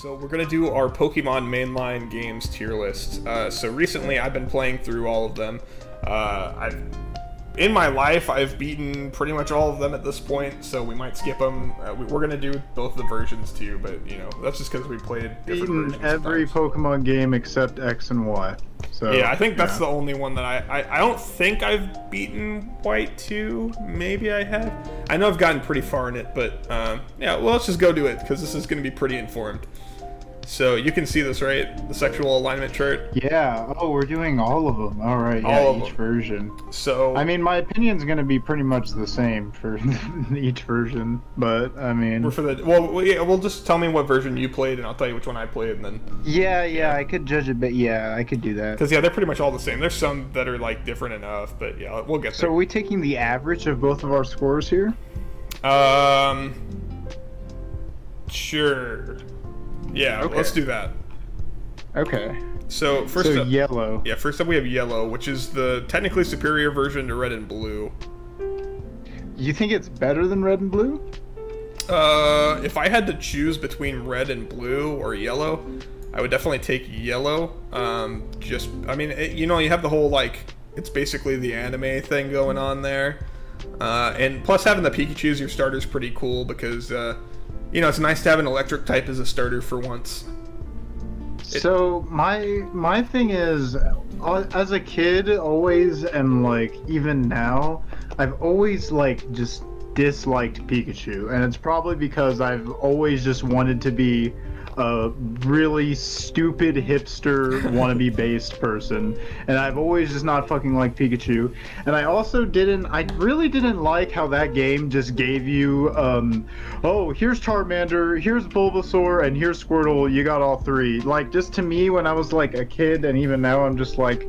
So we're gonna do our Pokemon mainline games tier list. So recently I've been playing through all of them. In my life, I've beaten pretty much all of them at this point, so we might skip them. We're gonna do both the versions too, but you know, that's just because we played different versions. Every Pokemon game except X and Y. So yeah, I think that's the only one that I don't think I've beaten White 2. Maybe I have. I know I've gotten pretty far in it, but yeah, well, let's just go do it because this is gonna be pretty informed. So you can see this, right? The sexual alignment chart. Yeah. Oh, we're doing all of them. All right. All yeah, each version. So I mean, my opinion's gonna be pretty much the same for each version, but I mean. for the well, just tell me what version you played, and I'll tell you which one I played, and then. Yeah, I could judge it, but yeah, I could do that. Because yeah, they're pretty much all the same. There's some that are like different enough, but yeah, we'll get there. So are we taking the average of both of our scores here? Sure. Yeah, okay. Let's do that. Okay. So first up, yellow. Yeah, first up we have yellow, which is the technically superior version to red and blue. You think it's better than red and blue? If I had to choose between red and blue or yellow, I would definitely take yellow. I mean, you know, you have the whole like, it's basically the anime thing going on there. And plus having the Pikachu as your starter is pretty cool because, you know, it's nice to have an electric type as a starter for once. So my thing is, as a kid, always, and like even now, I've always like just disliked Pikachu, and it's probably because I've always just wanted to be a really stupid hipster wannabe based person, and I've always just not fucking liked Pikachu. And I really didn't like how that game just gave you oh, here's Charmander, here's Bulbasaur, and here's Squirtle, you got all three. Like, just to me when I was like a kid, and even now I'm just like,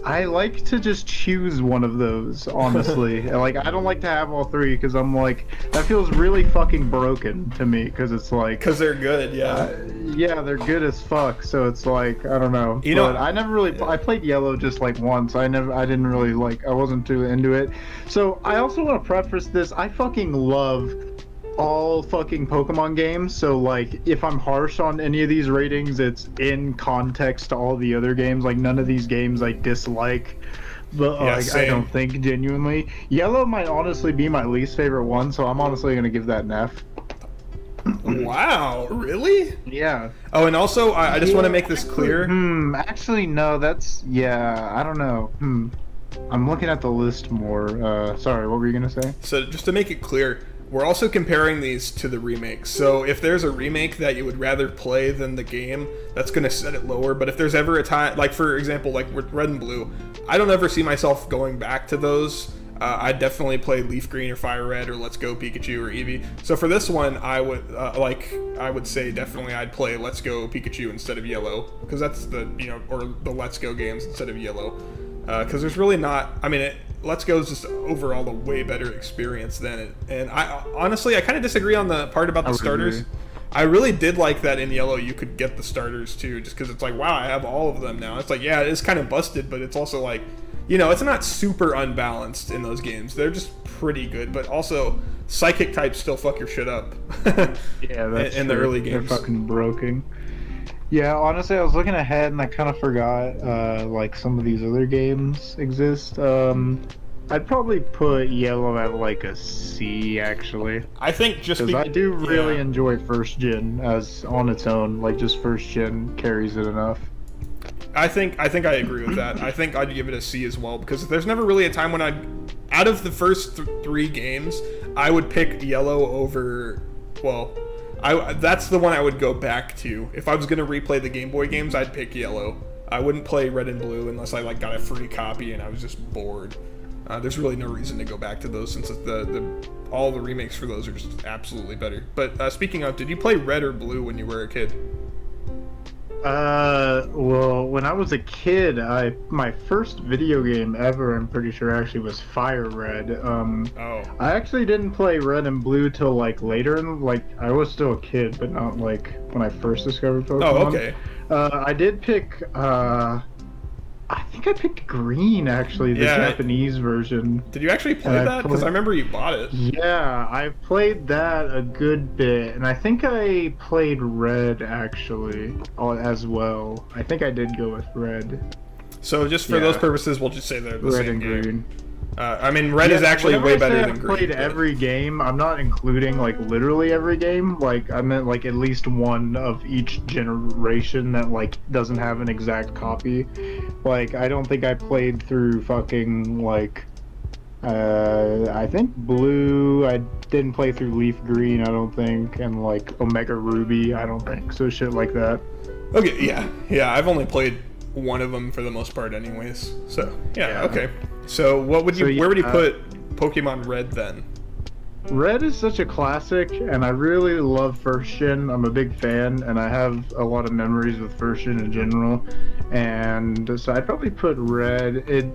I like to just choose one of those, honestly. Like, I don't like to have all three because I'm like, that feels really fucking broken to me because it's like... Because they're good, yeah. Yeah, they're good as fuck, so it's like, I don't know. You know, I never really... I played yellow just like once. I didn't really like... I wasn't too into it. So, I also want to preface this. I fucking love all fucking Pokemon games, so like if I'm harsh on any of these ratings, it's in context to all the other games. Like none of these games I dislike, but yeah, like I don't think genuinely. Yellow might honestly be my least favorite one, so I'm honestly gonna give that an F. Wow, really? Yeah. Oh, and also I just want to make this clear. Actually no, that's I don't know. I'm looking at the list more. Sorry, what were you gonna say? So just to make it clear, we're also comparing these to the remakes. So if there's a remake that you would rather play than the game, that's going to set it lower. But if there's ever a time, like for example, like with Red and Blue, I don't ever see myself going back to those. I'd definitely play Leaf Green or Fire Red or Let's Go Pikachu or Eevee. So for this one, I would say definitely I'd play Let's Go Pikachu instead of Yellow, because that's the, you know, or the Let's Go games instead of Yellow. Because there's really not, I mean, Let's Go is just overall a way better experience than it. And I honestly, I kind of disagree on the part about the starters. I really did like that in Yellow you could get the starters too, just because it's like, wow, I have all of them now. It's like, yeah, it is kind of busted, but it's also like, you know, it's not super unbalanced in those games. They're just pretty good, but also psychic types still fuck your shit up. Yeah, that's in the early games. They're fucking broken. Yeah, honestly, I was looking ahead and I kind of forgot, like, some of these other games exist. I'd probably put Yellow at, like, a C, actually. I think just because I do really enjoy First Gen as on its own. Like, just First Gen carries it enough. I think I agree with that. I think I'd give it a C as well, because there's never really a time when out of the first three games, I would pick Yellow over, well... that's the one I would go back to. If I was going to replay the Game Boy games, I'd pick Yellow. I wouldn't play Red and Blue unless I like got a free copy and I was just bored. There's really no reason to go back to those, since all the remakes for those are just absolutely better. But speaking of, did you play Red or Blue when you were a kid? Well, when I was a kid, my first video game ever, I'm pretty sure, actually was Fire Red. I actually didn't play Red and Blue till like later, like I was still a kid, but not like when I first discovered Pokemon. Oh, okay. I did pick I think I picked green actually, the Yeah. Japanese version. Did you actually play And that? Because I remember you bought it. Yeah, I've played that a good bit, and I think I played red actually as well. I think I did go with red. So just for those purposes, we'll just say they're the Red same and game. green. I mean, red is actually way better than green. I've played every game. I'm not including like literally every game. Like I meant like at least one of each generation that like doesn't have an exact copy. Like I don't think I played through fucking like I think blue. I didn't play through leaf green. I don't think, and like Omega Ruby. I don't think so. Shit like that. Okay, yeah. I've only played one of them for the most part, anyways. So yeah. Okay. So what would you? Where would you put Pokemon Red then? Red is such a classic, and I really love first gen. I'm a big fan, and I have a lot of memories with first gen in general. And so I'd probably put Red.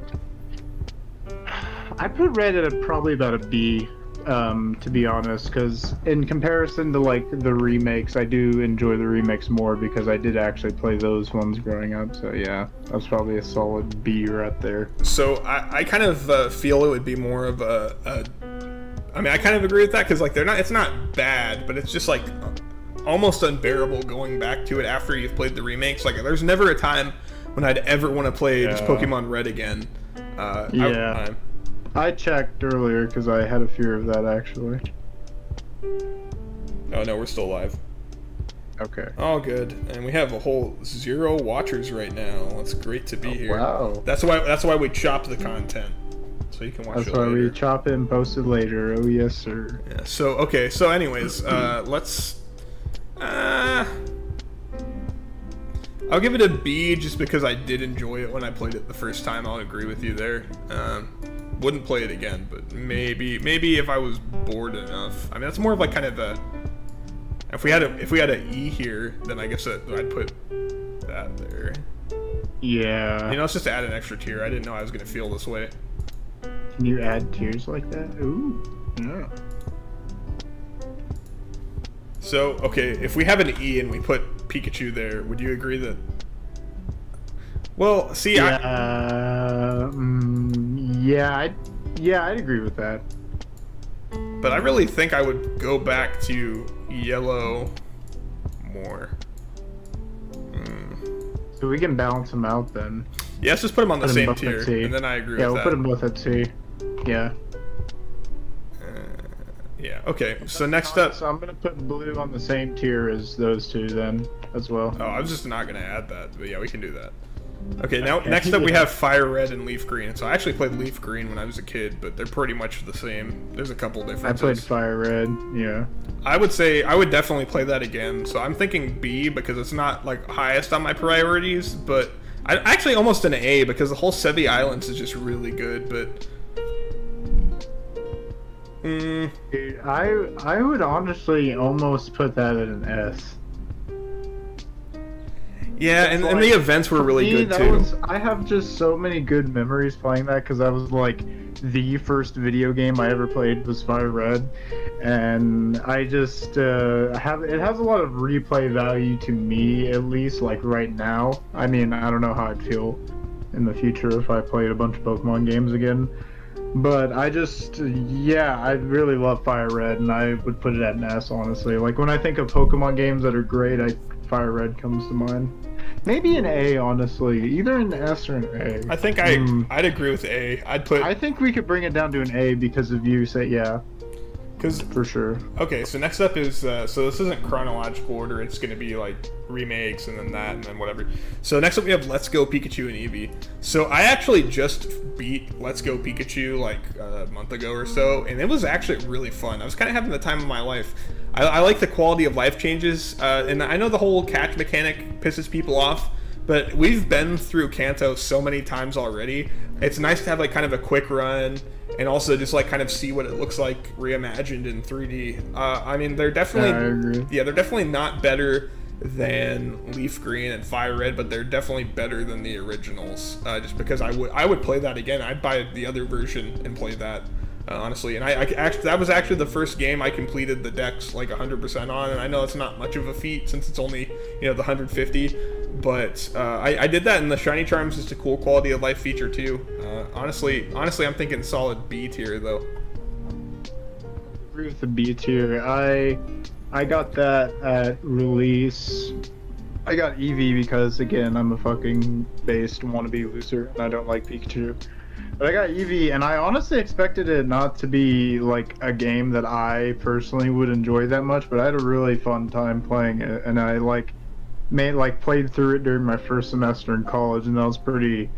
I put Red at probably about a B, to be honest, because in comparison to like the remakes, I do enjoy the remakes more because I did actually play those ones growing up. So yeah, that's probably a solid B right there. So I kind of feel it would be more of a I mean, I kind of agree with that because like it's not bad, but it's just like almost unbearable going back to it after you've played the remakes. Like there's never a time when I'd ever want to play just Pokemon Red again. I checked earlier because I had a fear of that actually. Oh no, we're still live. Okay. Oh good, and we have a whole 0 watchers right now. It's great to be here. Wow. That's why we chop the content, so you can watch it later. That's why we chop it and post it later. Oh yes, sir. Yeah. So okay. So anyways, let's. I'll give it a B just because I did enjoy it when I played it the first time. I'll agree with you there. Wouldn't play it again, but maybe if I was bored enough. I mean, that's more of like kind of the. If we had a E here, then I guess I'd put that there. Yeah. You know, it's just to add an extra tier. I didn't know I was gonna feel this way. Can you add tiers like that? Ooh. Yeah. So okay, if we have an E and we put Pikachu there, would you agree that? Well, see, yeah, I'd agree with that. But I really think I would go back to yellow more. So we can balance them out then. Yeah, let's just put them on the same tier, and then I agree with that. Yeah, we'll put them both at C. Yeah. Yeah, okay, so next up... So I'm going to put blue on the same tier as those two then, as well. Oh, I was just not going to add that, but yeah, we can do that. Okay, now next up we have Fire Red and Leaf Green. So I actually played Leaf Green when I was a kid, but they're pretty much the same. There's a couple differences. I played Fire Red, yeah. I would say I would definitely play that again. So I'm thinking B because it's not like highest on my priorities, but I actually almost an A because the whole Sevi Islands is just really good, but... I would honestly almost put that at an S. Yeah, and the events were really good too. I have just so many good memories playing that because that was like the first video game I ever played was Fire Red, and I just it has a lot of replay value to me, at least like right now. I mean, I don't know how I'd feel in the future if I played a bunch of Pokemon games again. But I really love Fire Red, and I would put it at an S, honestly. Like, when I think of Pokemon games that are great, Fire Red comes to mind. Maybe an A, honestly. Either an S or an A. I think I'd agree with A. I think we could bring it down to an A because of you say, yeah. For sure. Okay, so next up is, so this isn't chronological order, it's going to be like remakes and then that and then whatever. So next up we have Let's Go Pikachu and Eevee. So I actually just beat Let's Go Pikachu like a month ago or so, and it was actually really fun. I was kind of having the time of my life. I like the quality of life changes, and I know the whole catch mechanic pisses people off, but we've been through Kanto so many times already. It's nice to have like kind of a quick run, and also just like kind of see what it looks like reimagined in 3D. I mean, they're definitely they're definitely not better than Leaf Green and Fire Red, but they're definitely better than the originals. Just because I would play that again. I'd buy the other version and play that. Honestly, and that was actually the first game I completed the dex like 100% on, and I know it's not much of a feat since it's only the 150, But I did that, and the shiny charms is a cool quality of life feature too. Honestly, I'm thinking solid B tier though. Agree with the B tier. I got that at release. I got Eevee because, again, I'm a fucking based wannabe loser and I don't like Pikachu. But I got Eevee, and I honestly expected it not to be like a game that I personally would enjoy that much, but I had a really fun time playing it, and I played through it during my first semester in college, and that was pretty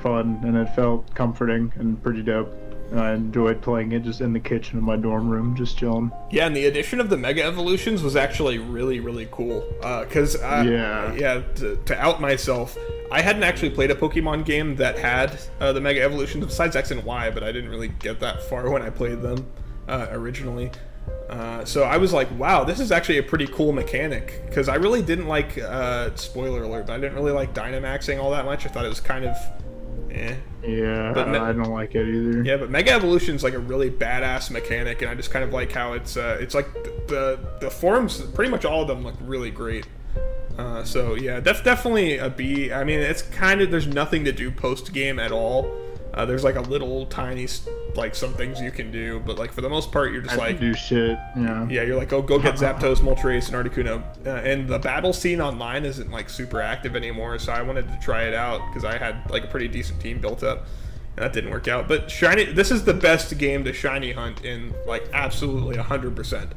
fun, and it felt comforting and pretty dope. And I enjoyed playing it just in the kitchen of my dorm room, just chilling. Yeah, and the addition of the Mega Evolutions was actually really, really cool. Because, to out myself, I hadn't actually played a Pokemon game that had the Mega Evolutions besides X and Y, but I didn't really get that far when I played them originally. So I was like, wow, this is actually a pretty cool mechanic. Because I really didn't like, spoiler alert, but I didn't really like Dynamaxing all that much. I thought it was kind of... eh. Yeah, but I don't like it either. Yeah, but Mega Evolution's like a really badass mechanic, and I just kind of like how it's like the forms, pretty much all of them look really great. So yeah, definitely a B. I mean, it's kind of, there's nothing to do post game at all. There's like a little tiny some things you can do, but like for the most part, you're just like do shit. Yeah. Yeah, you're like, oh, go get Zapdos, Moltres, and Articuno. And the battle scene online isn't like super active anymore, so I wanted to try it out because I had like a pretty decent team built up, and that didn't work out. But shiny, this is the best game to shiny hunt in like absolutely 100%.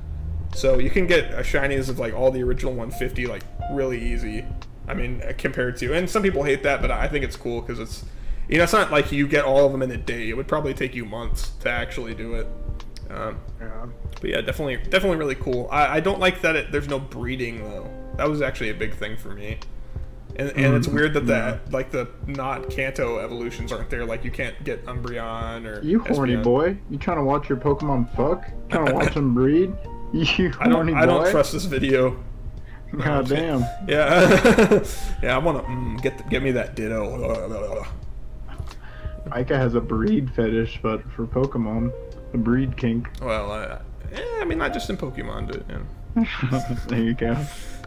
So you can get a shinies of like all the original 150 like really easy. I mean, compared to, and some people hate that, but I think it's cool because it's, you know, it's not like you get all of them in a day. It would probably take you months to actually do it. But yeah, definitely really cool. I don't like that there's no breeding though. That was actually a big thing for me. And it's weird that the not Kanto evolutions aren't there. Like you can't get Umbreon or you horny Espeon. Boy. You trying to watch your Pokemon fuck? Trying to watch them breed? You horny boy. I don't trust this video. God damn. Yeah. Yeah, I want to get me that Ditto. Micah has a breed fetish, but for Pokemon, a breed kink. Well, I mean, not just in Pokemon, but yeah. There you go.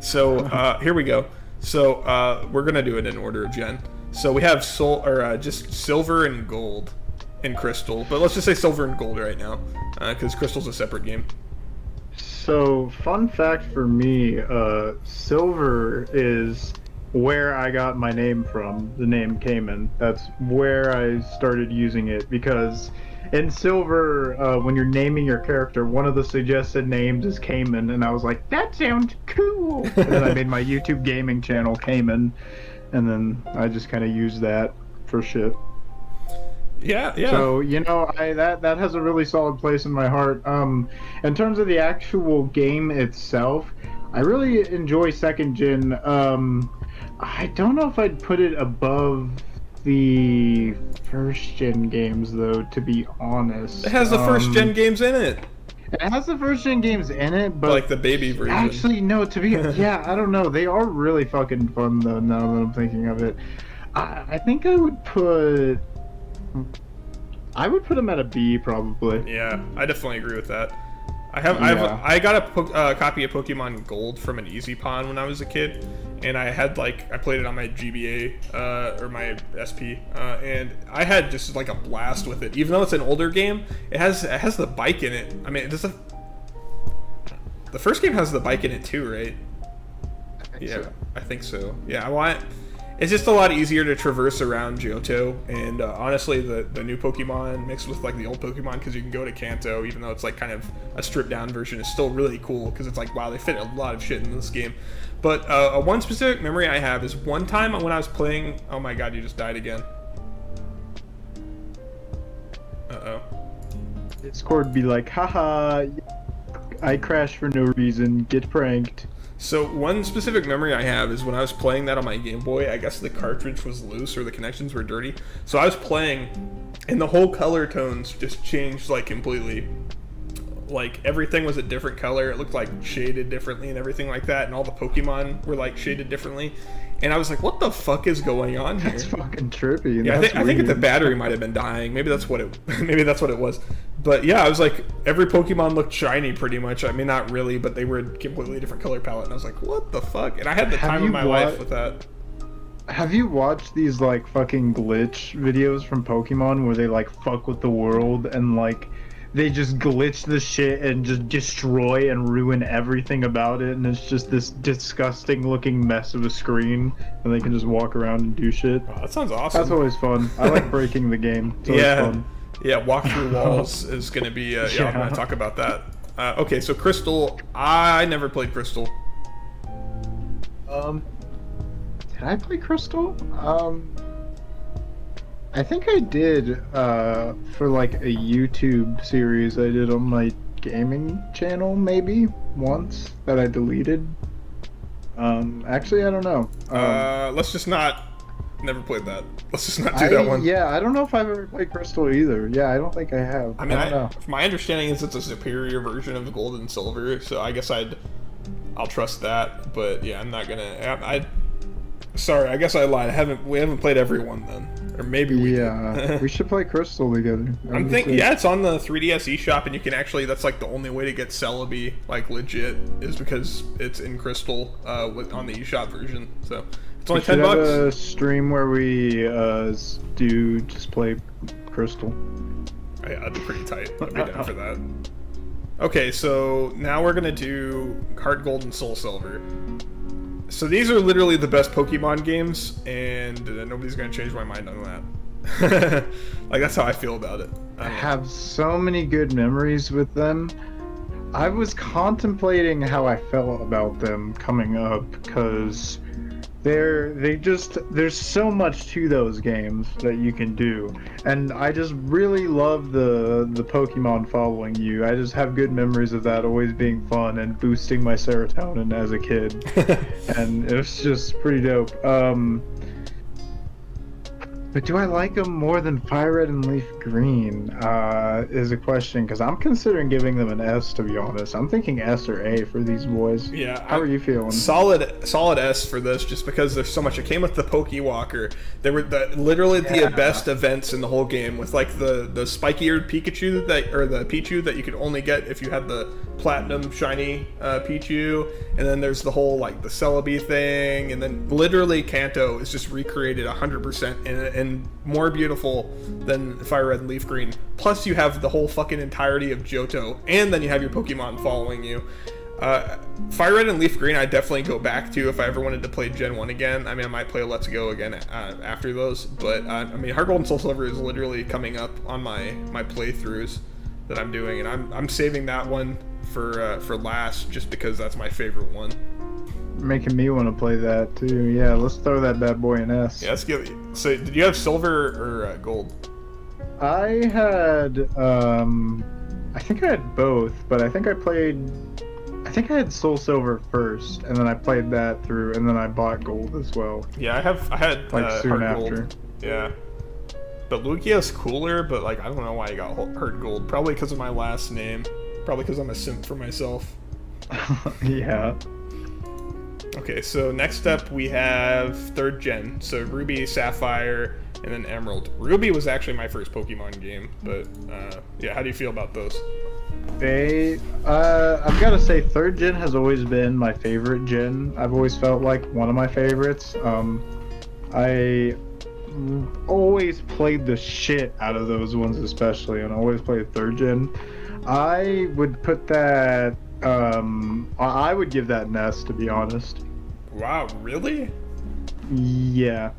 So here we go. So we're gonna do it in order of gen. So we have just silver and gold and crystal, but let's just say silver and gold right now, because crystal's a separate game. So fun fact for me, silver is where I got my name from, the name Kamon. That's where I started using it, because in Silver, when you're naming your character, one of the suggested names is Kamon, and I was like, that sounds cool! And then I made my YouTube gaming channel, Kamon, and then I just kind of used that for shit. Yeah. So, you know, that has a really solid place in my heart. In terms of the actual game itself, I really enjoy second gen. I don't know if I'd put it above the first gen games though, to be honest. It has the first gen games in it. It has the first gen games in it, but like the baby version. Actually, no. To be yeah, I don't know. They are really fucking fun though. Now that I'm thinking of it, I think I would put them at a B probably. Yeah, I definitely agree with that. I got a copy of Pokemon Gold from an Easy Pond when I was a kid, and I played it on my GBA or my SP, and I had just like a blast with it. Even though it's an older game, it has the bike in it. I mean, the first game has the bike in it too, right? I think so. Yeah, it's just a lot easier to traverse around Johto, and honestly, the new Pokemon mixed with like the old Pokemon, because you can go to Kanto, even though it's like kind of a stripped down version, is still really cool, because it's like, wow, they fit a lot of shit in this game. But one specific memory I have is one time when I was playing, oh my god, you just died again. Uh-oh. Discord be like, haha, I crashed for no reason, get pranked. So one specific memory I have is when I was playing that on my Game Boy, I guess the cartridge was loose or the connections were dirty. So I was playing, and the whole color tones just changed like completely. Like everything was a different color. It looked like shaded differently and everything like that. And all the Pokemon were like shaded differently. And I was like, what the fuck is going on here? That's fucking trippy. Yeah, I think the battery might have been dying. Maybe that's what it was. But yeah, I was like, every Pokemon looked shiny pretty much. I mean, not really, but they were a completely different color palette. And I was like, what the fuck? And I had the time of my life with that. Have you watched these like fucking glitch videos from Pokemon where they like fuck with the world and like they just glitch the shit and just destroy and ruin everything about it, and it's just this disgusting looking mess of a screen and they can just walk around and do shit? Oh, that sounds awesome. That's always fun. I like breaking the game. It's always fun. Yeah, walk through walls is going to be, yeah, I'm going to talk about that. Okay, so Crystal, I never played Crystal. Did I play Crystal? I think I did, for like a YouTube series I did on my gaming channel, maybe, once, that I deleted. Actually, I don't know. Let's just not... Never played that. Let's just not do that one. Yeah, I don't know if I've ever played Crystal either. Yeah, I don't think I have. I mean, I don't know. My understanding is it's a superior version of the Gold and Silver, so I guess I'll trust that. But yeah, I'm not gonna. Sorry, I guess I lied. We haven't played every one then, or maybe we. Yeah, we should play Crystal together. I'm thinking. Yeah, it's on the 3DS eShop, and you can actually. That's like the only way to get Celebi like legit is because it's in Crystal on the eShop version. So. It's only $10. Have a stream where we just play Crystal. Yeah, that'd be pretty tight. I'd be down for that. Okay, so now we're gonna do Heart Gold and Soul Silver. So these are literally the best Pokemon games, and nobody's gonna change my mind on that. Like, that's how I feel about it. I have so many good memories with them. I was contemplating how I felt about them coming up, because there's so much to those games that you can do, and I just really love the Pokemon following you. I just have good memories of that always being fun and boosting my serotonin as a kid. And it was just pretty dope. But do I like them more than Fire Red and Leaf Green? Is a question, because I'm considering giving them an S, to be honest. I'm thinking S or A for these boys. Yeah. How are you feeling? Solid S for this, just because there's so much. It came with the Pokewalker. They were literally the best events in the whole game, with like the spiky-eared Pikachu or the Pichu that you could only get if you had the Platinum Shiny Pichu, and then there's the whole like the Celebi thing, and then literally Kanto is just recreated 100% and more beautiful than Fire Red and Leaf Green. Plus you have the whole fucking entirety of Johto, and then you have your Pokemon following you. Fire Red and Leaf Green I definitely go back to if I ever wanted to play Gen 1 again. I mean, I might play Let's Go again after those, but I mean, Heart Gold and Soul Silver is literally coming up on my playthroughs that I'm doing, and I'm saving that one for last, just because that's my favorite one. Making me want to play that too. Yeah, let's throw that bad boy in S. Yeah, let's give. So, did you have silver or gold? I had, I think I had both, but I think I had Soul Silver first, and then I played that through, and then I bought gold as well. Yeah, I had like soon Heart after. Gold. Yeah. But Lugia's cooler, but like I don't know why I got Heart Gold. Probably because of my last name. Probably because I'm a simp for myself. Yeah. Okay, so next up we have 3rd gen. So Ruby, Sapphire, and then Emerald. Ruby was actually my first Pokemon game, but yeah, how do you feel about those? I've got to say 3rd gen has always been my favorite gen. I've always felt like one of my favorites. I always played the shit out of those ones, especially, and I always played 3rd gen. I would put that, I would give that an S, to be honest. Wow, really? Yeah.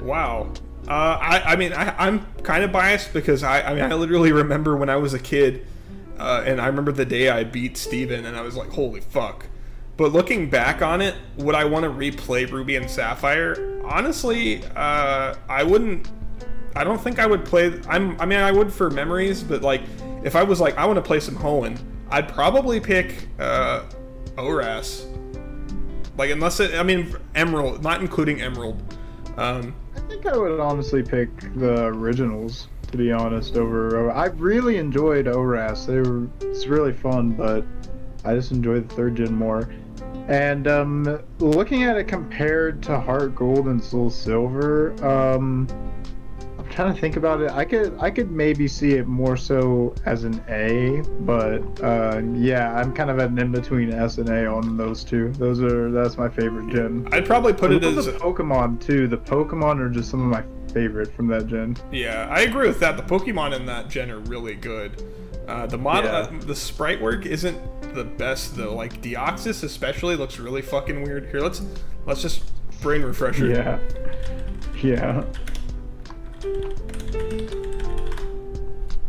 Wow. I mean, I'm kind of biased because I mean, I literally remember when I was a kid, and I remember the day I beat Steven, and I was like, holy fuck. But looking back on it, would I want to replay Ruby and Sapphire? Honestly, I wouldn't. I don't think I would play. I mean, I would for memories, but like, if I was like, I want to play some Hoenn, I'd probably pick ORAS. Like, unless it, I mean, Emerald, not including Emerald. I think I would honestly pick the originals, to be honest, over. I really enjoyed ORAS. It's really fun, but I just enjoyed the 3rd gen more. And looking at it compared to Heart Gold and Soul Silver, I'll trying to think about it. I could maybe see it more so as an A, but yeah, I'm kind of at an in between S and A on those two. That's my favorite gen. I'd probably put it as the Pokemon too. The Pokemon are just some of my favorite from that gen. Yeah, I agree with that. The Pokemon in that gen are really good. The model, the sprite work isn't the best though. Like Deoxys especially looks really fucking weird. Here, let's just brain refresher. Yeah. Yeah. I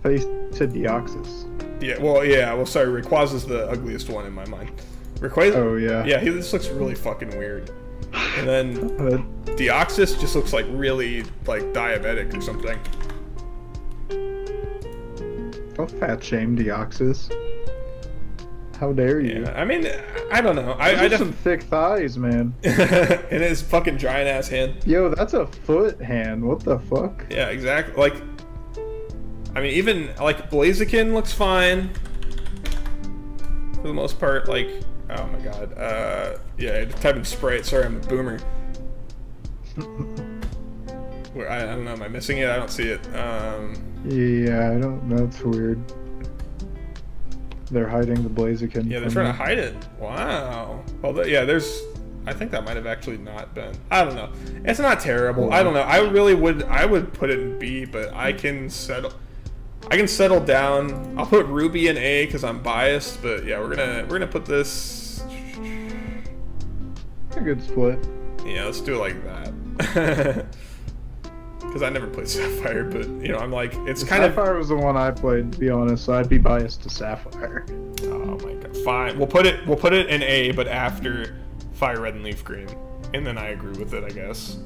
thought you said Deoxys. Yeah, well, sorry, Rayquaza's the ugliest one in my mind. Rayquaza? Oh, yeah. Yeah, this looks really fucking weird. And then Deoxys just looks like really, like, diabetic or something. Don't fat shame Deoxys. How dare you? Yeah, I mean, I don't know. I have some thick thighs, man. And his fucking giant ass hand. Yo, that's a foot hand. What the fuck? Yeah, exactly. Like, I mean, even like Blaziken looks fine for the most part. Like, oh my god. Yeah, type in sprite. Sorry, I'm a boomer. I don't know. Am I missing it? I don't see it. Yeah, I don't. That's weird. They're hiding the Blaziken. Yeah, they're trying to hide it. Wow. Well, yeah, there's... I think that might have actually not been... I don't know. It's not terrible. I don't know. I would put it in B, but I can settle down. I'll put Ruby in A because I'm biased, but yeah, we're gonna put this... A good split. Yeah, let's do it like that. Because I never played Sapphire, but, you know, I'm like, it's kind of... Sapphire was the one I played, to be honest, so I'd be biased to Sapphire. Oh my god, fine. We'll put it in A, but after Fire Red and Leaf Green. And then I agree with it, I guess.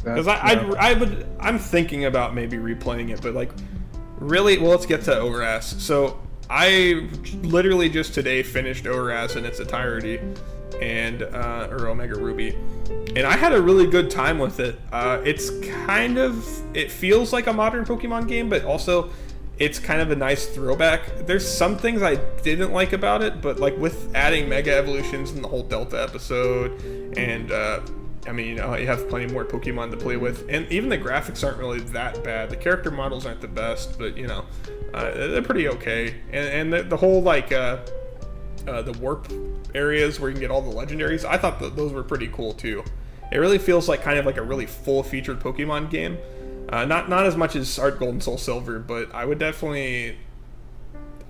Because I'm thinking about maybe replaying it, but, like, really, well, let's get to Oras. So, I literally just today finished Oras in its entirety, and, or Omega Ruby. And I had a really good time with it. It feels like a modern Pokemon game, but also it's kind of a nice throwback. There's some things I didn't like about it, but like with adding Mega Evolutions in the whole Delta episode, and I mean, you have plenty more Pokemon to play with, and even the graphics aren't really that bad. The character models aren't the best, but you know, they're pretty okay. And the whole like the warp areas where you can get all the legendaries, I thought those were pretty cool too. It really feels like kind of like a really full-featured Pokemon game. Not as much as Art Gold and Soul Silver, but I would definitely...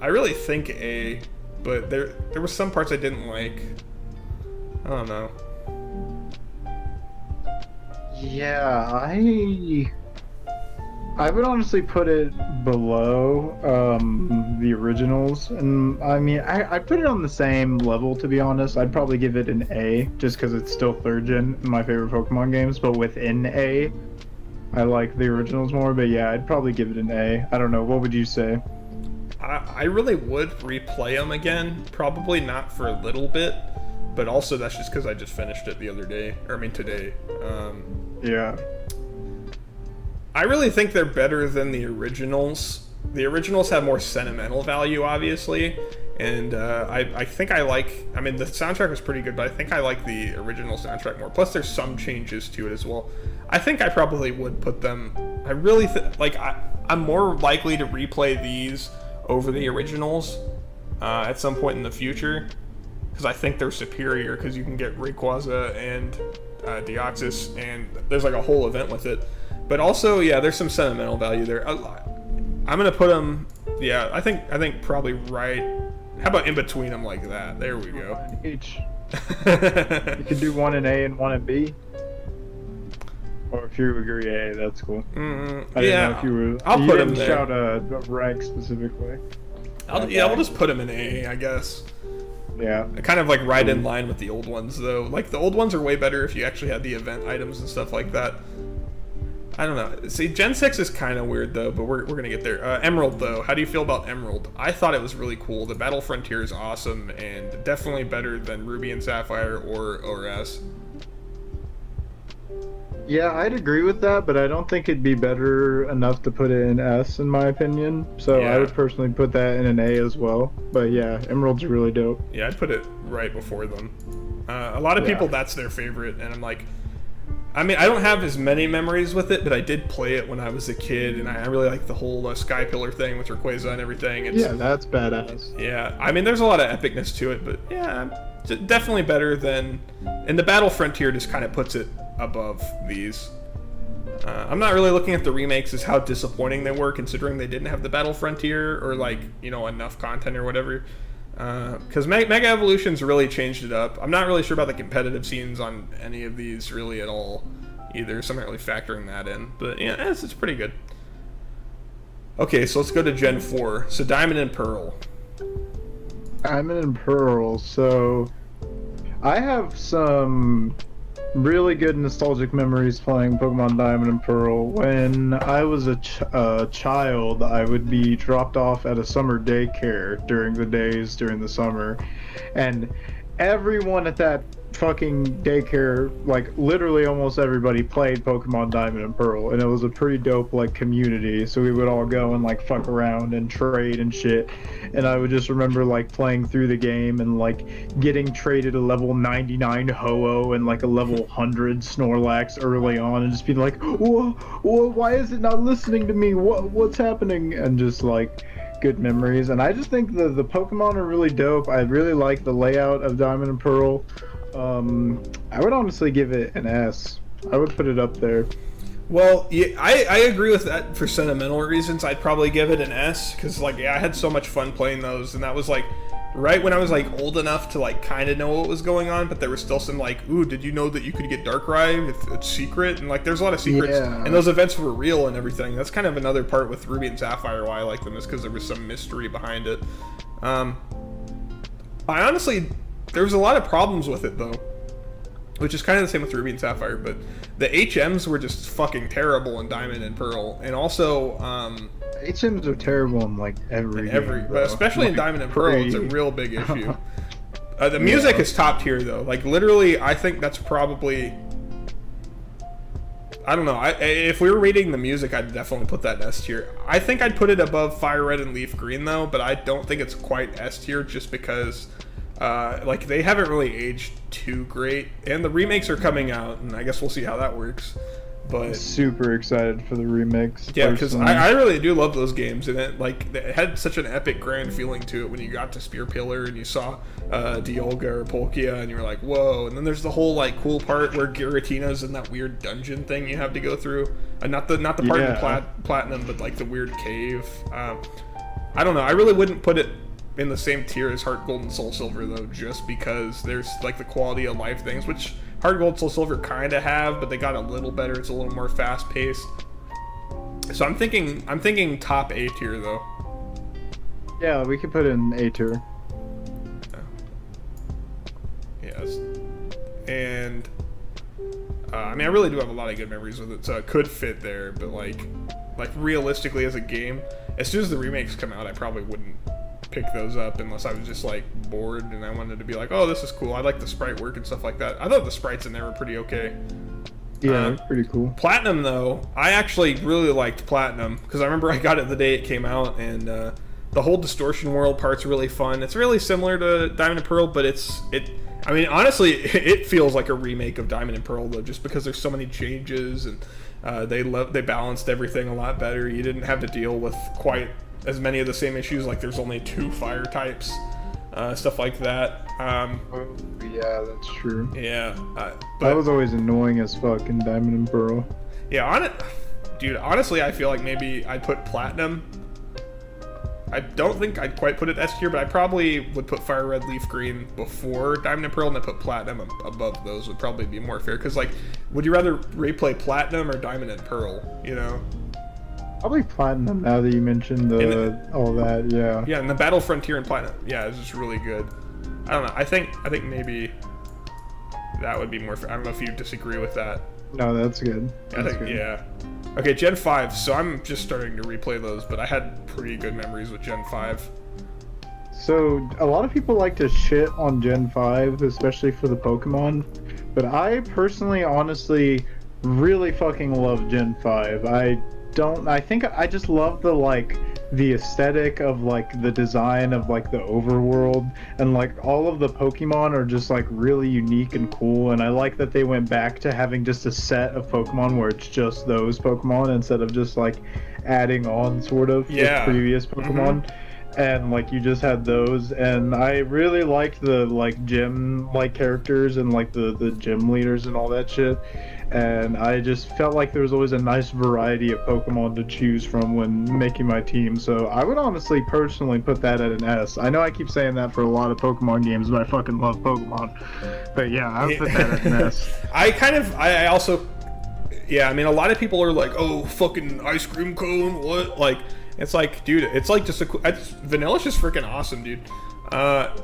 I really think A, but there were some parts I didn't like. I don't know. Yeah, I would honestly put it below the originals, and I mean, I put it on the same level, to be honest. I'd probably give it an A, just because it's still 3rd gen in my favorite Pokemon games, but within A, I like the originals more, but yeah, I'd probably give it an A. I don't know, what would you say? I really would replay them again, probably not for a little bit, but also that's just because I just finished it the other day, or I mean today. Yeah. I really think they're better than the originals. The originals have more sentimental value, obviously, and I think I like... I mean, the soundtrack was pretty good, but I think I like the original soundtrack more. Plus, there's some changes to it as well. I think I probably would put them... I really... I'm more likely to replay these over the originals at some point in the future, because I think they're superior, because you can get Rayquaza and Deoxys, and there's like a whole event with it. But also, yeah, there's some sentimental value there. I'm gonna put them, yeah, I think probably right. How about in between them like that? There we go. Each. You could do one in A and one in B. Or if you agree A, that's cool. I didn't know if you were. I'll put them there. Shout a rank specifically. We'll just put them in A, I guess. Yeah. Kind of like right in line with the old ones, though. Like the old ones are way better if you actually had the event items and stuff like that. I don't know. See, Gen 6 is kind of weird, though, but we're going to get there. Emerald, though. How do you feel about Emerald? I thought it was really cool. The Battle Frontier is awesome, and definitely better than Ruby and Sapphire or ORS. Yeah, I'd agree with that, but I don't think it'd be better enough to put it in S, in my opinion. So yeah. I would personally put that in an A as well. But yeah, Emerald's really dope. Yeah, I'd put it right before them. A lot of people, that's their favorite, and I'm like... I mean, I don't have as many memories with it, but I did play it when I was a kid, and I really like the whole Sky Pillar thing with Rayquaza and everything. Yeah, that's badass. Yeah, I mean, there's a lot of epicness to it, but yeah, definitely better than... And the Battle Frontier just kind of puts it above these. I'm not really looking at the remakes as how disappointing they were, considering they didn't have the Battle Frontier or, like, you know, enough content or whatever. Because Mega Evolution's really changed it up. I'm not really sure about the competitive scenes on any of these really at all either, so I'm not really factoring that in. But yeah, it's pretty good. Okay, so let's go to Gen 4. So Diamond and Pearl. Diamond and Pearl. So I have some really good nostalgic memories playing Pokemon Diamond and Pearl. When I was a child, I would be dropped off at a summer daycare during the summer, and everyone at that fucking daycare, like literally almost everybody, played Pokemon Diamond and Pearl, and it was a pretty dope like community. So we would all go and like fuck around and trade and shit, and I would just remember like playing through the game and like getting traded a level 99 Ho-Oh and like a level 100 Snorlax early on, and just being like, whoa, why is it not listening to me? What's happening? And just like good memories. And I just think the Pokemon are really dope. I really like the layout of Diamond and Pearl. I would honestly give it an S. I would put it up there. Well, yeah, I agree with that for sentimental reasons. I'd probably give it an S, because, like, yeah, I had so much fun playing those, and that was, like, right when I was, like, old enough to, like, kind of know what was going on, but there was still some, like, ooh, did you know that you could get Darkrai if it's secret? And, like, there's a lot of secrets, and those events were real and everything. That's kind of another part with Ruby and Sapphire why I like them, is because there was some mystery behind it. I honestly... There was a lot of problems with it, though, which is kind of the same with Ruby and Sapphire, but the HMs were just fucking terrible in Diamond and Pearl, and also... HMs are terrible in, like, every game, but especially in Diamond and Pearl, it's a real big issue. The music is top tier, though. Like, literally, I think that's probably... I don't know. If we were rating the music, I'd definitely put that in S tier. I think I'd put it above Fire Red and Leaf Green, though, but I don't think it's quite S tier, just because... like, they haven't really aged too great, and the remakes are coming out, and I guess we'll see how that works. But I'm super excited for the remakes. Yeah, because I really do love those games, and it had such an epic, grand feeling to it when you got to Spear Pillar and you saw Dialga or Palkia, and you were like, whoa. And then there's the whole like cool part where Giratina's in that weird dungeon thing you have to go through, not the part in Platinum, but like the weird cave. I don't know. I really wouldn't put it in the same tier as Heart Gold and Soul Silver, though, just because there's like the quality of life things, which Heart Gold, Soul Silver kind of have, but they got a little better. It's a little more fast paced. So I'm thinking top A tier, though. Yeah, we could put it in A tier. Yes. And I mean, I really do have a lot of good memories with it, so it could fit there. But like realistically, as a game, as soon as the remakes come out, I probably wouldn't pick those up unless I was just like bored and I wanted to be like, oh, this is cool. I like the sprite work and stuff like that. I thought the sprites in there were pretty okay. Yeah, pretty cool. Platinum, though, I actually really liked Platinum because I remember I got it the day it came out, and the whole distortion world part's really fun. It's really similar to Diamond and Pearl, but I mean, honestly, it feels like a remake of Diamond and Pearl, though, just because there's so many changes, and they balanced everything a lot better. You didn't have to deal with quite as many of the same issues, like there's only 2 fire types, stuff like that. Yeah, that's true. Yeah, but that was always annoying as fuck in Diamond and Pearl. Yeah, dude, honestly, I feel like maybe I'd put Platinum. I don't think I'd quite put it S tier, but I probably would put Fire Red, Leaf Green before Diamond and Pearl, and then put Platinum above those would probably be more fair. Because, like, would you rather replay Platinum or Diamond and Pearl, you know? Probably Platinum, now that you mentioned all that, yeah. Yeah, and the Battle Frontier and Platinum, yeah, it's just really good. I don't know, I think maybe that would be more fair. I don't know if you disagree with that. No, that's good. Yeah. Okay, Gen 5, so I'm just starting to replay those, but I had pretty good memories with Gen 5. So, a lot of people like to shit on Gen 5, especially for the Pokemon, but I personally, honestly, really fucking love Gen 5. I think I just love the, like, the aesthetic of like the design of like the overworld, and like all of the Pokemon are just like really unique and cool. And I like that they went back to having just a set of Pokemon where it's just those Pokemon instead of just like adding on sort of with previous Pokemon. And like you just had those, and I really liked the like gym like characters and like the gym leaders and all that shit. And I just felt like there was always a nice variety of Pokemon to choose from when making my team. So I would honestly personally put that at an S. I know I keep saying that for a lot of Pokemon games, but I fucking love Pokemon. But yeah, I would put that at an S. I also, yeah, I mean, a lot of people are like, oh, fucking ice cream cone, what? Like, it's like, dude, it's like just Vanilla's just freaking awesome, dude.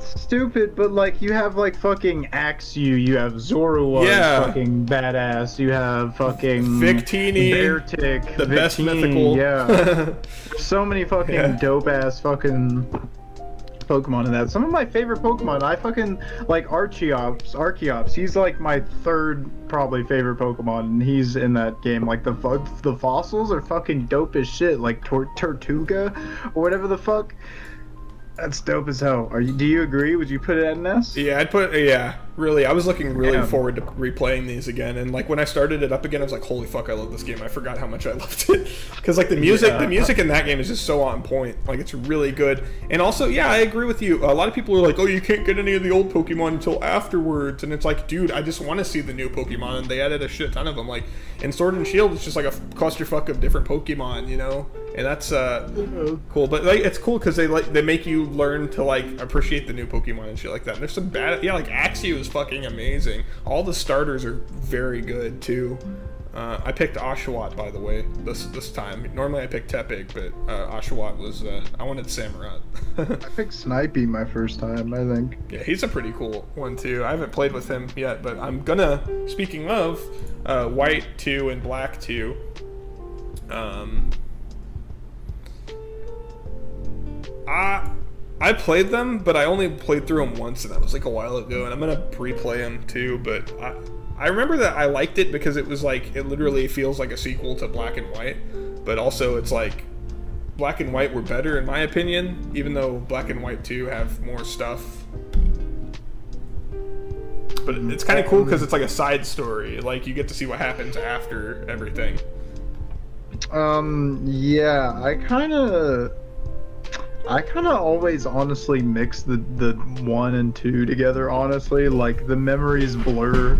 Stupid, but like you have like fucking Axew, you have Zorua, fucking badass, you have fucking Victini, Beartic, the best mythical. Yeah. So many fucking dope ass fucking Pokemon in that. Some of my favorite Pokemon, I fucking like Archeops. He's like my third probably favorite Pokemon, and he's in that game. Like the fossils are fucking dope as shit, like Tortuga or whatever the fuck. That's dope as hell. Do you agree? Would you put it at an S? Yeah, really. I was looking really forward to replaying these again, and like when I started it up again, I was like, holy fuck, I love this game. I forgot how much I loved it. Because like the music in that game is just so on point. Like it's really good. And also, yeah, I agree with you. A lot of people are like, oh, you can't get any of the old Pokemon until afterwards. And it's like, dude, I just want to see the new Pokemon, and they added a shit ton of them. Like in Sword and Shield, it's just like a clusterfuck of different Pokemon, you know? And that's cool. But like it's cool because they make you learn to like appreciate the new Pokemon and shit like that. And there's some bad, like Axew is fucking amazing. All the starters are very good too. I picked Oshawott, by the way, this time. Normally I pick Tepig, but Oshawott was I wanted Samurott. I picked Snipey my first time, I think. Yeah, he's a pretty cool one too. I haven't played with him yet, but I'm gonna. Speaking of White 2 and Black 2, I played them, but I only played through them once, and that was like a while ago, and I'm gonna replay them too. But I remember that I liked it because it was like, it literally feels like a sequel to Black and White, but also it's like Black and White were better in my opinion, even though Black and White 2 have more stuff. But it's kind of cool because it's like a side story, like you get to see what happens after everything. Yeah, I kind of always honestly mix the 1 and 2 together, honestly. Like the memories blur,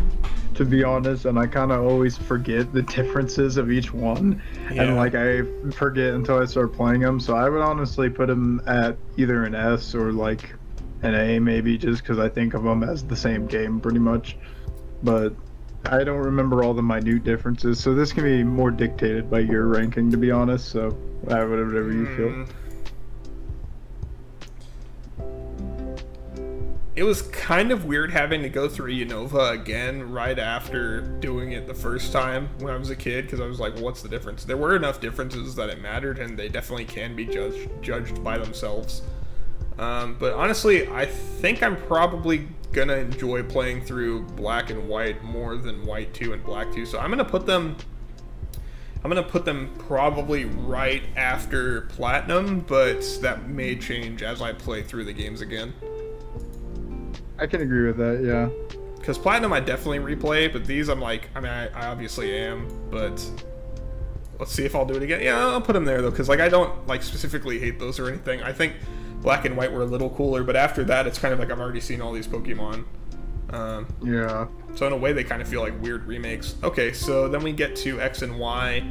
to be honest, and I kind of always forget the differences of each one. And like I forget until I start playing them. So I would honestly put them at either an S or like an A maybe, just because I think of them as the same game pretty much. But I don't remember all the minute differences, so this can be more dictated by your ranking, to be honest. So whatever you feel. It was kind of weird having to go through Unova again right after doing it the first time when I was a kid, because I was like, what's the difference? There were enough differences that it mattered, and they definitely can be judged by themselves. But honestly, I think I'm probably gonna enjoy playing through Black and White more than White 2 and Black 2, so I'm gonna put them probably right after Platinum, but that may change as I play through the games again. I can agree with that, yeah. Because Platinum I definitely replay, but these I'm like, I mean, I obviously am, but let's see if I'll do it again. Yeah, I'll put them there though, because like I don't like specifically hate those or anything. I think Black and White were a little cooler, but after that it's kind of like I've already seen all these Pokemon. Yeah. So in a way they kind of feel like weird remakes. Okay, so then we get to X and Y,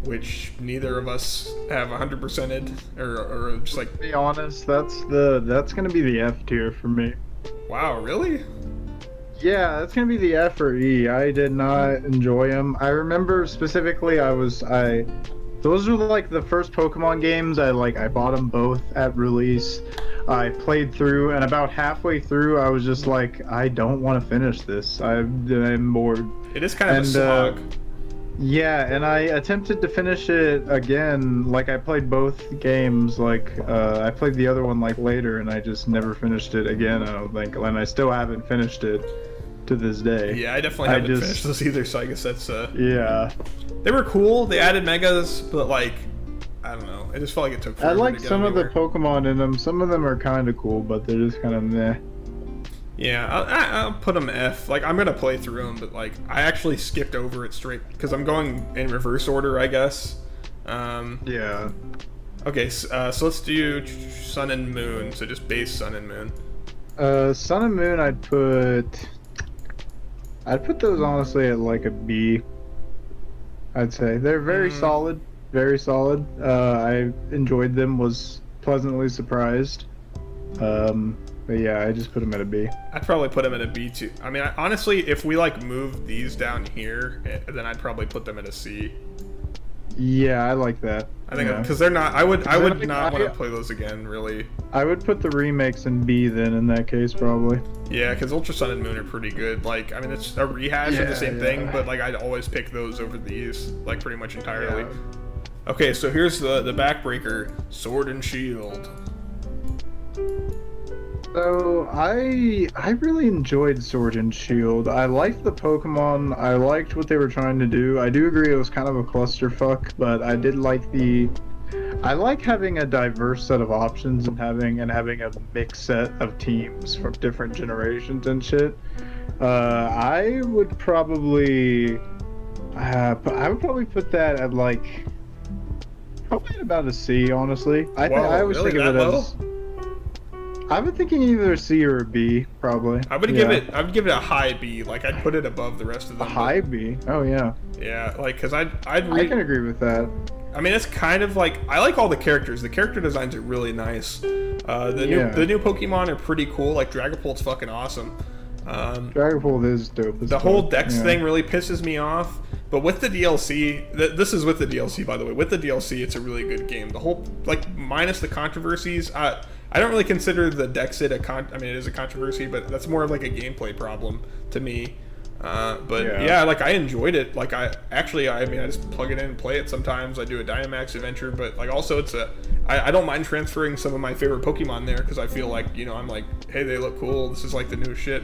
which neither of us have 100%ed, or just like... To be honest, that's gonna be the F tier for me. Wow, really? Yeah, that's gonna be the F or E. I did not enjoy them. I remember specifically those were like the first Pokemon games I bought them both at release. I played through, and about halfway through I was just like, I don't want to finish this. I'm bored. It is kind of a slog. Yeah, and I attempted to finish it again. Like I played both games. Like I played the other one like later, and I just never finished it again. I don't think, and I still haven't finished it to this day. Yeah, I definitely haven't finished those either. So I guess that's yeah. They were cool. They added megas, but like I don't know. It just felt like it took I forever like to get some of the anywhere. Pokemon in them. Some of them are kind of cool, but they're just kind of meh. Yeah, I'll put them F. Like, I'm gonna play through them, but like, I actually skipped over it straight because I'm going in reverse order, I guess. Yeah. Okay, so let's do Sun and Moon. So just base Sun and Moon. Sun and Moon, I'd put those honestly at like a B. I'd say they're very solid, very solid. I enjoyed them, was pleasantly surprised. But yeah, I just put them at a B. I'd probably put them at a B too. I mean, honestly, if we like move these down here, then I'd probably put them at a C. Yeah, I like that. I think yeah. because they're not. I would like, not want to play those again, really. I would put the remakes in B then in that case probably. Yeah, because Ultra Sun and Moon are pretty good. Like, I mean, it's a rehash of the same thing, but like I'd always pick those over these, like pretty much entirely. Yeah. Okay, so here's the backbreaker, Sword and Shield. So I really enjoyed Sword and Shield. I liked the Pokemon. I liked what they were trying to do. I do agree it was kind of a clusterfuck, but I did like I like having a diverse set of options and having a mixed set of teams from different generations and shit. I would probably put that at like probably at about a C, honestly. I always really? think of That it low? as I've been thinking either a C or a B, probably. I would give it a high B. Like, I'd put it above the rest of them. A high B? Oh yeah. Yeah, like, because I can agree with that. I mean, it's kind of like, I like all the characters. The character designs are really nice. The new Pokemon are pretty cool. Like, Dragapult's fucking awesome. Dragapult is dope. The whole Dex thing really pisses me off. But with the DLC, this is with the DLC, by the way. With the DLC, it's a really good game. The whole, like, minus the controversies, I don't really consider the Dexit I mean, it is a controversy, but that's more of like a gameplay problem to me. But yeah, like, I enjoyed it. Like, I just plug it in and play it sometimes. I do a Dynamax adventure, but like, also I don't mind transferring some of my favorite Pokemon there because I feel like, you know, I'm like, hey, they look cool. This is like the new shit.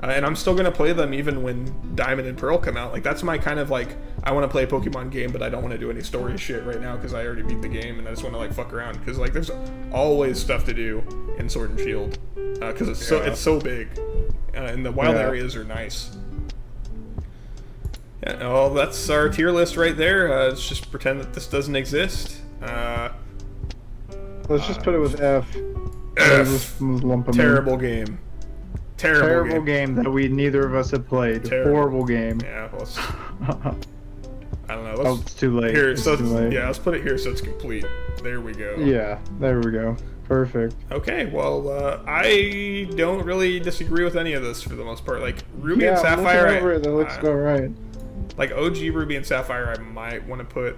And I'm still gonna play them even when Diamond and Pearl come out. Like, that's my kind of like, I want to play a Pokemon game, but I don't want to do any story shit right now because I already beat the game and I just want to like fuck around because like there's always stuff to do in Sword and Shield because it's so big and the wild areas are nice. Yeah, well, that's our tier list right there. Let's just pretend that this doesn't exist. Let's just put it with F. F. Lump 'em Terrible in. game. Terrible game that neither of us have played. Terrible. Horrible game. Yeah, I don't know. Oh, it's too late. Here, it's so too late. yeah, let's put it here so it's complete. There we go. Yeah, there we go. Perfect. Okay, well, I don't really disagree with any of this for the most part. Like, Ruby and Sapphire, over it, that looks about right. Like, OG Ruby and Sapphire, I might want to put.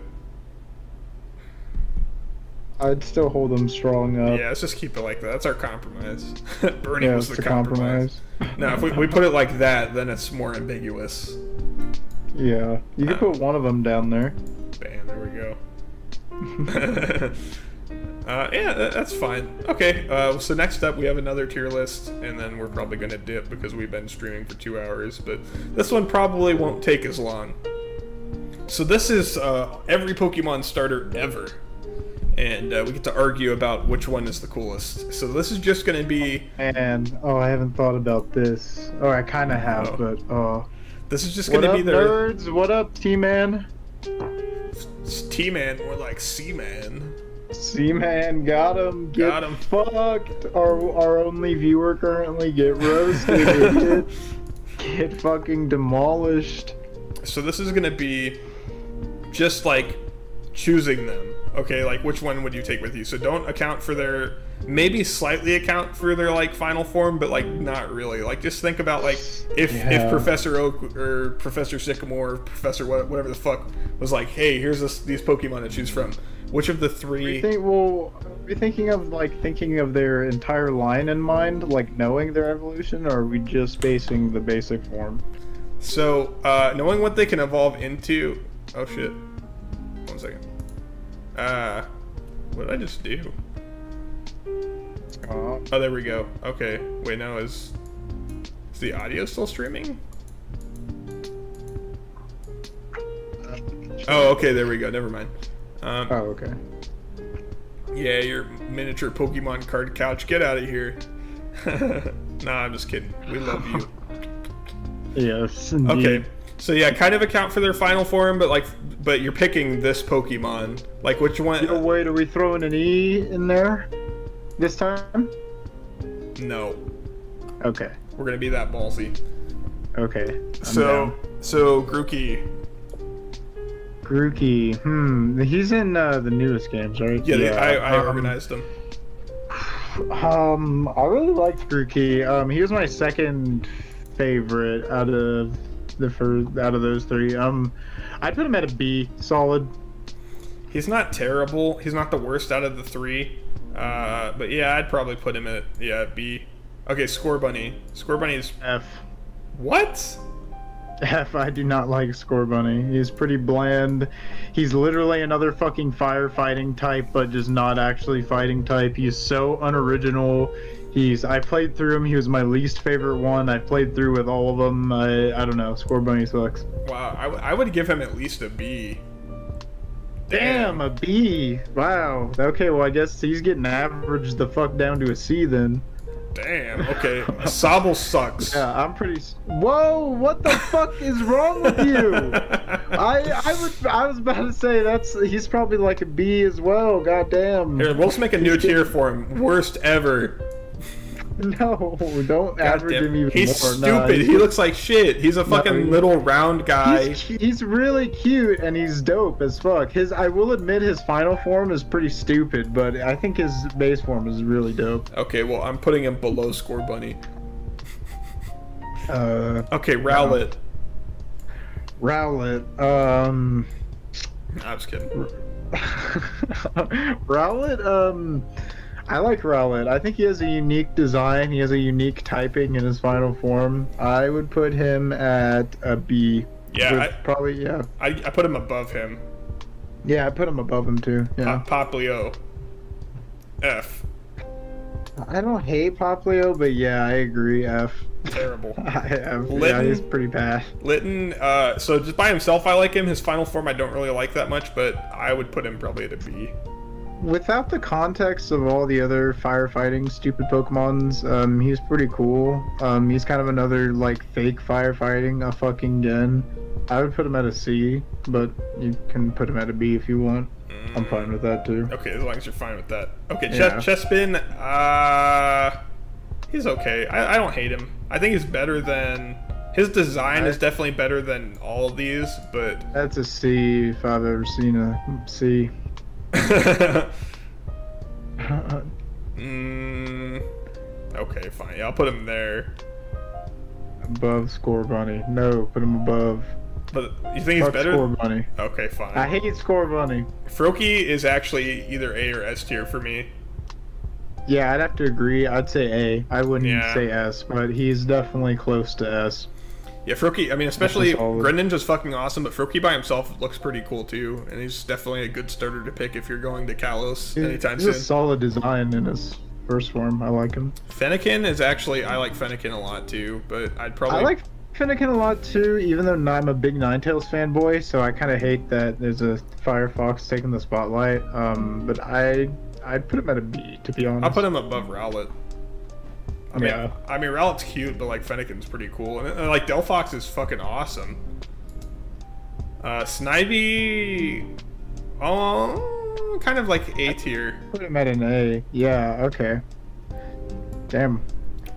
I'd still hold them strong up. Yeah, let's just keep it like that. That's our compromise. Burning was the compromise. compromise. No, if we put it like that, then it's more ambiguous. Yeah, you could put one of them down there. Bam, there we go. Yeah, that's fine. Okay, so next up we have another tier list, and then we're probably going to dip because we've been streaming for 2 hours, but this one probably won't take as long. So this is every Pokemon starter ever, and we get to argue about which one is the coolest. So this is just going to be... And, I haven't thought about this. Oh, I kind of have, but, This is just going to be their... nerds? What up, T-Man? It's T-Man, more like C-Man. C-Man, got him. Got him. Fucked. Our only viewer currently, get roasted, idiot. Get fucking demolished. So this is gonna be just like choosing them. Okay, like which one would you take with you? So don't account for their, maybe slightly account for their like final form, but like not really. Like just think about like if Professor Oak or Professor Sycamore, or Professor whatever the fuck was like, hey, here's these Pokemon to choose from. Which of the three? Are we thinking of their entire line in mind, like knowing their evolution, or are we just basing the basic form? So knowing what they can evolve into. Oh shit! 1 second. What did I just do? Oh, there we go. Okay. Wait, now is the audio still streaming? Oh, okay. There we go. Never mind. Okay. Yeah, your miniature Pokemon card couch. Get out of here. Nah, I'm just kidding. We love you. Yes, indeed. Okay, so yeah, kind of account for their final form, but you're picking this Pokemon. Like, which one? No, wait, are we throwing an E in there this time? No. Okay. We're gonna be that ballsy. Okay. So Grookey. He's in the newest games, right? Yeah, I organized him. I really liked Grookey. He was my second favorite out of those three. I'd put him at a B, solid. He's not terrible. He's not the worst out of the three. But yeah, I'd probably put him at B. Okay, Scorbunny. Scorbunny's F. What? F. I do not like Scorbunny. He's pretty bland. He's literally another fucking firefighting type, but just not actually fighting type. He's so unoriginal. I played through him. He was my least favorite one. I played through with all of them. I don't know. Scorbunny sucks. Wow, I would give him at least a B. Damn, a B. Wow. Okay, well, I guess he's getting averaged the fuck down to a C then. Damn, okay. Sobble sucks. Yeah, I'm pretty... Whoa, what the fuck is wrong with you? I was about to say he's probably like a B as well, goddamn. Here, we'll just make a new tier for him. Worst ever. No, don't average him even He's more. stupid. He looks like shit. He's a fucking little round guy. He's really cute and he's dope as fuck. I will admit his final form is pretty stupid, but I think his base form is really dope. Okay, well, I'm putting him below Scorbunny. Okay, Rowlet. Rowlet. I was kidding. Rowlet, I like Rowlet. I think he has a unique design. He has a unique typing in his final form. I would put him at a B. Yeah, I put him above him. Yeah, I put him above him too. Yeah. Poplio. F. I don't hate Poplio, but yeah, I agree. F. Terrible. Yeah, he's pretty bad. Litten, so just by himself I like him. His final form I don't really like that much, but I would put him probably at a B. Without the context of all the other firefighting stupid Pokemons, he's pretty cool. He's kind of another, like, fake firefighting, a fucking Gen. I would put him at a C, but you can put him at a B if you want. I'm fine with that, too. Okay, as long as you're fine with that. Okay, Yeah. Chespin, he's okay. I don't hate him. I think he's better than... His design is definitely better than all of these, but... That's a C if I've ever seen a C. Okay, fine. Yeah, I'll put him there. Above Scorbunny. No, put him above. But you think he's better? Scorbunny. Okay, fine. I hate Scorbunny. Froakie is actually either A or S tier for me. Yeah, I'd have to agree. I'd say A. I wouldn't say S, but he's definitely close to S. Yeah, Froakie, I mean, especially Greninja's fucking awesome, but Froakie by himself looks pretty cool too, and he's definitely a good starter to pick if you're going to Kalos anytime soon. He's a solid design in his first form. I like him. Fennekin is actually, I like Fennekin a lot too, but I'd probably... I like Fennekin a lot too, even though I'm a big Ninetales fanboy, so I kind of hate that there's a Firefox taking the spotlight, but I'd put him at a B, to be honest. I'll put him above Rowlet. I mean, Rowlet's cute, but like Fennekin's pretty cool, and like Delphox is fucking awesome. Snivy, kind of like A tier. Put him at an A. Yeah. Okay. Damn.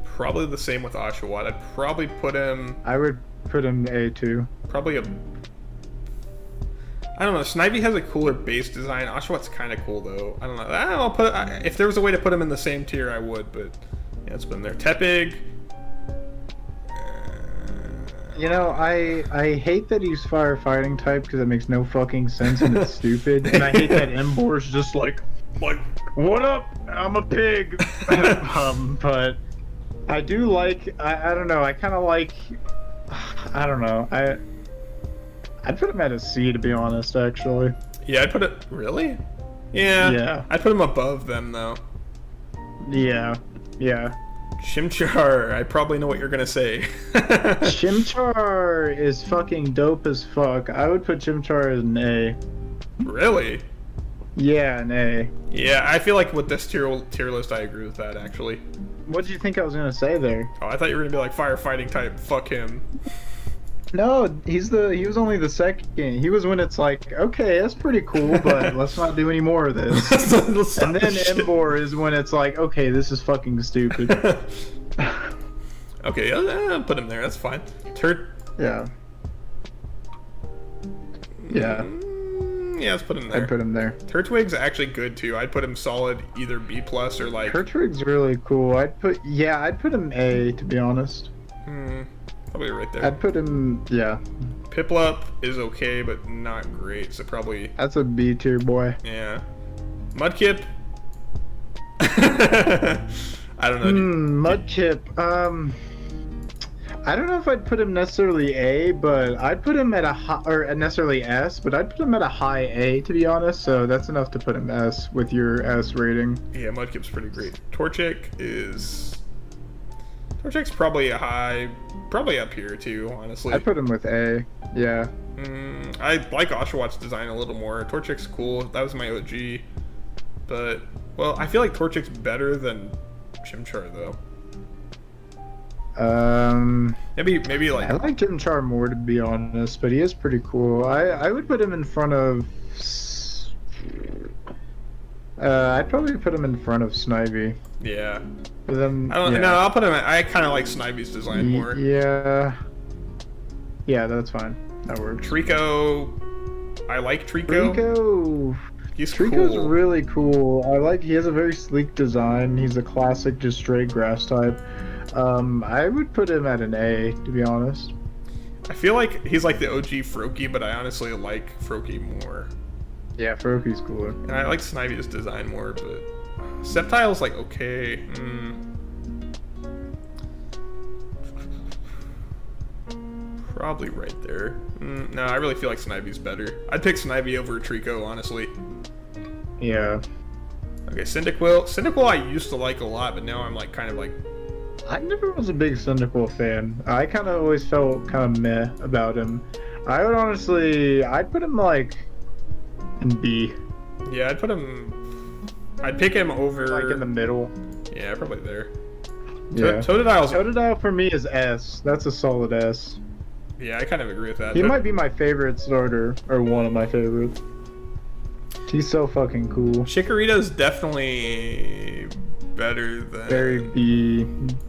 Probably the same with Oshawott. I'd probably put him. I would put him A too. Probably a. I don't know. Snivy has a cooler base design. Oshawott's kind of cool though. I don't know. I'll put. If there was a way to put him in the same tier, I would, but. Yeah, it's been there. Tepig. You know, I hate that he's firefighting type because it makes no fucking sense and it's stupid. And I hate that Embor's just like, what up? I'm a pig. But I do like. I don't know. I kind of like. I don't know. I'd put him at a C to be honest. Actually. Yeah, I'd put it. Really? Yeah. Yeah. I'd put him above them though. Yeah. Yeah. Chimchar, I probably know what you're gonna say. Chimchar is fucking dope as fuck. I would put Chimchar as an A. Really? Yeah, an A. Yeah, I feel like with this tier list, I agree with that actually. What did you think I was gonna say there? Oh, I thought you were gonna be like firefighting type. Fuck him. No, he was only the second. He was when it's like, okay, that's pretty cool, but let's not do any more of this. And then Embor is when it's like, okay, this is fucking stupid. Okay, put him there. That's fine. Yeah. Yeah. Yeah, let's put him there. I'd put him there. Turtwig's actually good too. I'd put him solid, either B+ or like. Turtwig's really cool. I'd put him A, to be honest. Probably right there. I'd put him, yeah. Piplup is okay, but not great. So probably. That's a B tier boy. Yeah. Mudkip. I don't know. Mudkip. I don't know if I'd put him necessarily A, but I'd put him at a high, or necessarily S, but I'd put him at a high A, to be honest. So that's enough to put him S with your S rating. Yeah, Mudkip's pretty great. Torchic Torchic's probably a high, probably up here too, honestly. I'd put him with A. Yeah. I like Oshawott design a little more. Torchic's cool. That was my OG. But, well, I feel like Torchic's better than Chimchar, though. Maybe like... I like Chimchar more, to be honest, but he is pretty cool. I would put him in front of... I'd probably put him in front of Snivy. Yeah. But then, No, I'll put him... I kind of like Snivy's design more. Yeah. Yeah, that's fine. That works. Trico... I like Trico. Trico's cool. really cool. He has a very sleek design. He's a classic, just straight grass type. I would put him at an A, to be honest. I feel like he's like the OG Froakie, but I honestly like Froakie more. Yeah, Frokie's cooler. And I like Snivy's design more, but Sceptile's like okay. Probably right there. No, I really feel like Snivy's better. I'd pick Snivy over Trico, honestly. Yeah. Okay, Cyndaquil. Cyndaquil I used to like a lot, but now I'm like kind of like... I never was a big Cyndaquil fan. I kind of always felt kind of meh about him. I'd put him like in B. Yeah, I'd pick him over... Like in the middle. Yeah, probably there. Yeah. Totodile for me is S. That's a solid S. Yeah, I kind of agree with that. He might be my favorite starter, or one of my favorites. He's so fucking cool. Chikorita's definitely better than... Very B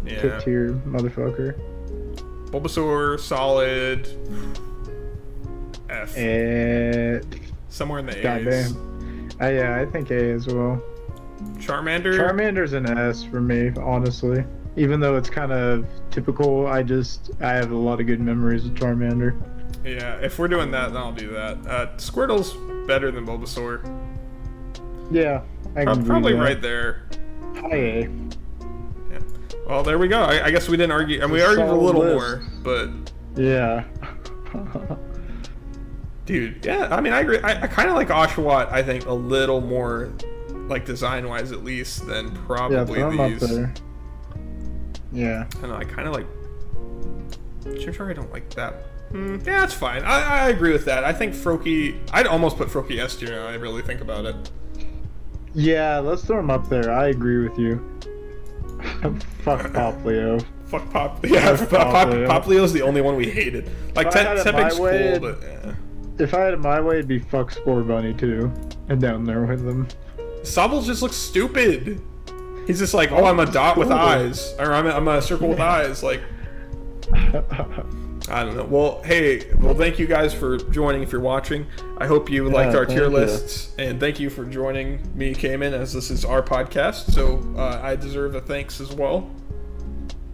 tier motherfucker. Bulbasaur, solid. F. Somewhere in the A's. Goddamn. Yeah, I think A as well. Charmander's an S for me, honestly. Even though it's kind of typical, I have a lot of good memories with Charmander. Yeah, if we're doing that, then I'll do that. Squirtle's better than Bulbasaur. Yeah, I can probably right there. High A. Yeah. Well, there we go. I guess we didn't argue, and we argued a little more, but... Yeah. Dude, yeah, I mean, I agree. I kind of like Oshawott, I think, a little more, like, design-wise at least, than probably these. Up there. Yeah. I don't know, I kind of like... Chimchar, I don't like that. Yeah, that's fine. I agree with that. I think Froakie... I'd almost put Froakie S tier now, I really think about it. Yeah, let's throw him up there. I agree with you. Fuck Poplio. Fuck Pop... Yeah, Poplio's the only one we hated. Like, Tepig's cool, but... Yeah. If I had it my way, it'd be fuck Spore Bunny, too. And down there with them. Sobble just looks stupid. He's just like, oh, I'm a dot with eyes. Or I'm a circle with eyes. Like... I don't know. Well, hey, thank you guys for joining if you're watching. I hope you liked our tier lists, and thank you for joining me, Kamon, as this is our podcast, so I deserve a thanks as well.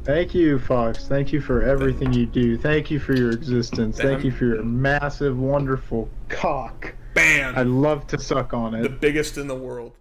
Thank you, Fox. Thank you for everything you do. Thank you for your existence. Thank you for your massive, wonderful cock. Bam! I'd love to suck on it. The biggest in the world.